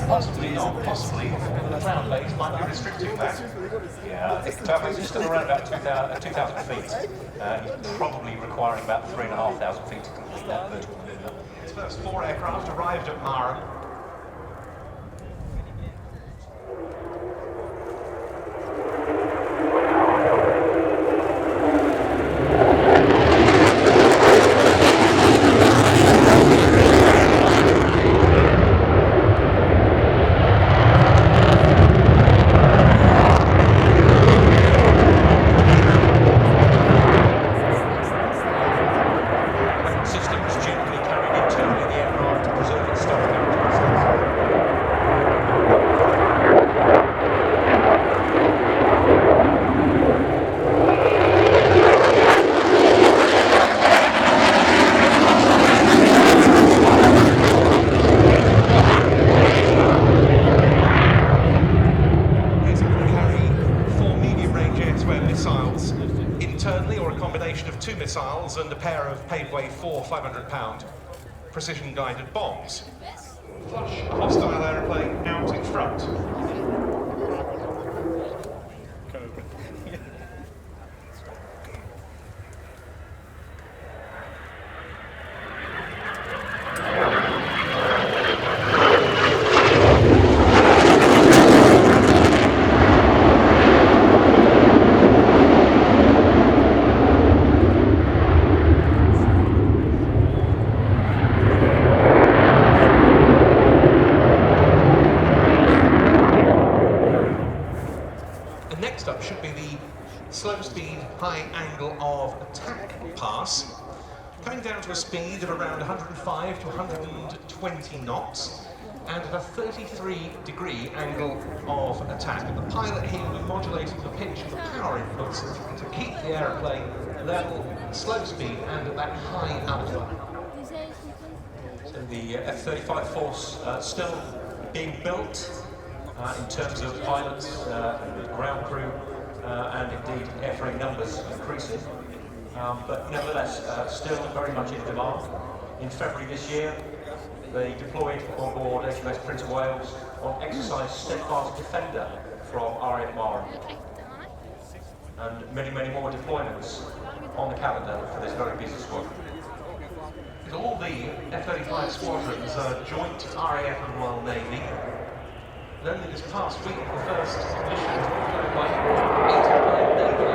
Possibly not, possibly. The ground base might be restricting that. Yeah, I think Tavley's is still around about 2,000 feet. He's probably requiring about 3,500 feet to complete that vertical maneuver. His first 4 aircraft arrived at Mara. Missiles and a pair of Paveway 4 500-pound precision-guided bombs. Flush a hostile aeroplane out in front. Next up should be the slow speed, high angle of attack pass, coming down to a speed of around 105 to 120 knots and at a 33-degree angle of attack. The pilot here will be modulating the pitch and the power inputs to keep the aeroplane level, slow speed and at that high alpha. So the F-35 force still being built. In terms of pilots, ground crew, and indeed airframe numbers increasing, but nevertheless still very much in demand. In February this year, they deployed on board HMS Prince of Wales on exercise Steadfast Defender from RIAT Mara, and many more deployments on the calendar for this very busy squadron. All the F-35 squadrons are joint RAF and Royal Navy. Only this past week, the first mission by 8 Allied naval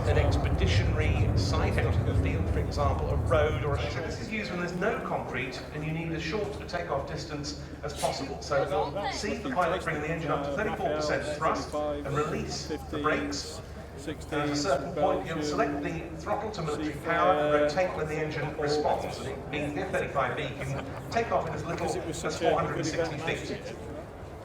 an expeditionary site out in the field, for example, a road or a ship. This is used when there's no concrete and you need as short a takeoff distance as possible. So we'll see the pilot bring the engine up to 34% thrust and release the brakes. And at a certain point, you'll select the throttle to military power and rotate when the engine responds. And it means the F-35B can take off in as little as 460 feet.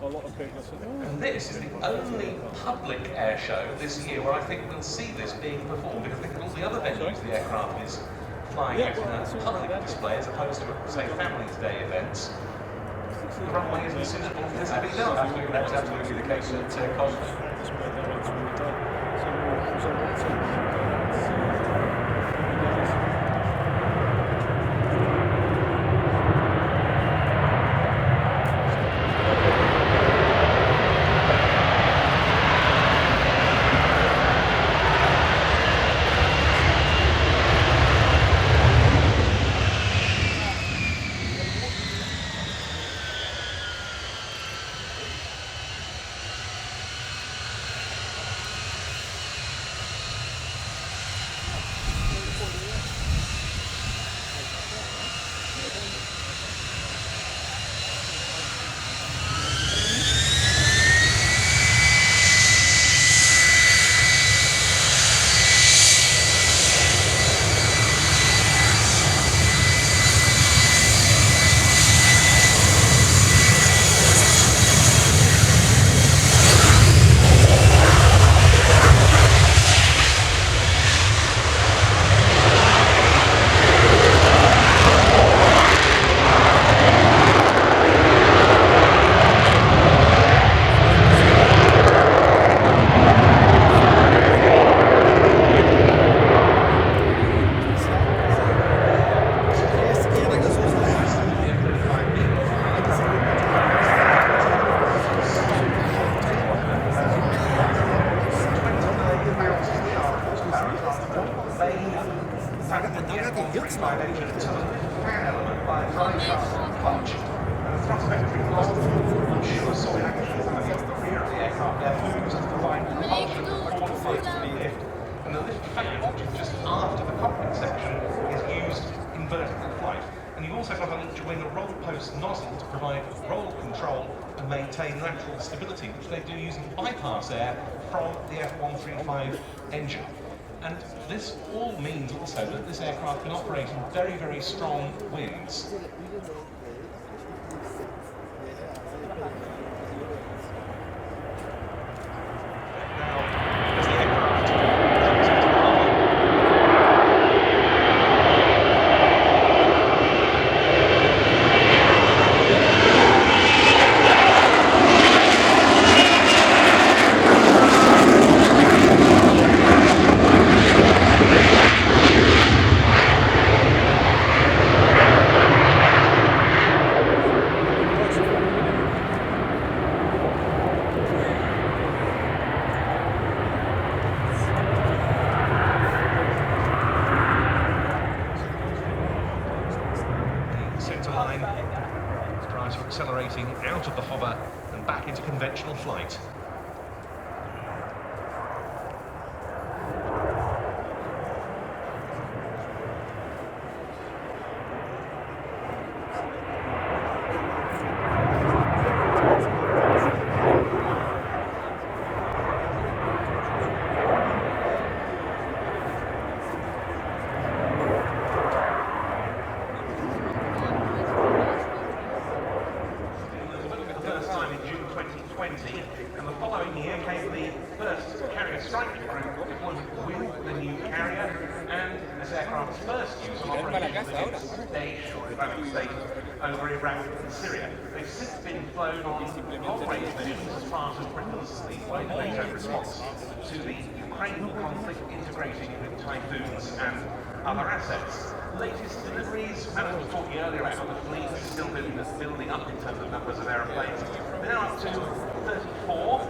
And this is the only public air show this year where I think we'll see this being performed, because I think all the other venues the aircraft is flying out in a public display as opposed to, say, Families Day events. The runway isn't suitable for this to be done. That's absolutely the case at Cosford. attaching the F-135 engine to the lift fan element by a drive shaft clutch. And the thrust vectoring nozzle ensures solid action at the rear of the aircraft air moves to provide propulsion forward flight to the lift. And the lift fan, which is just after the cockpit section, is used in vertical flight. And you've also got a link to wing a roll post nozzle to provide roll control and maintain lateral stability, which they do using bypass air from the F-135 engine. And this all means also that this aircraft can operate in very, very strong winds. Drives for accelerating out of the hover and back into conventional flight. And the following year came the first carrier strike group deployment with the new carrier, and this aircraft's first use on operations against Daesh or Islamic State over Iraq and Syria. They've since been flown on long-range missions as part of Britain's NATO response to the Ukraine conflict, integrating with Typhoons and other assets. Latest deliveries, Matt was talking earlier about how the fleet is still building up in terms of numbers of aeroplanes. They're now up to 34.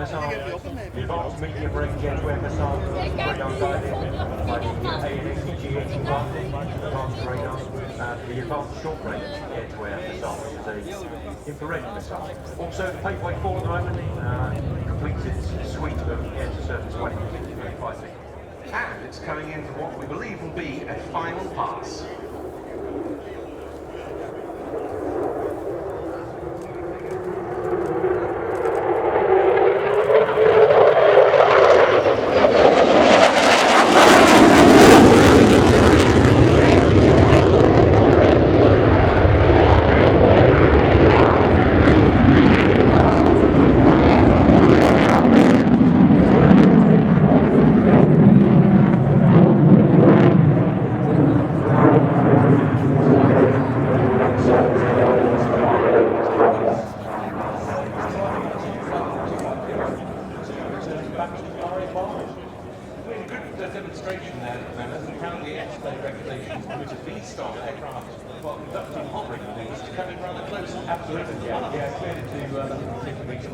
The advanced medium range air-to-air missile by the advanced radar, the advanced short range air-to-air missile, which is an infrared missile. Also, the Paperweight 4 at the moment completes its suite of air-to-surface weapons fighting. And it's coming into what we believe will be a final pass. demonstration there at the moment, and apparently airspace regulations permit a V-stop aircraft while conducting hot wing moves to coming rather close. Absolutely, yeah, clearly to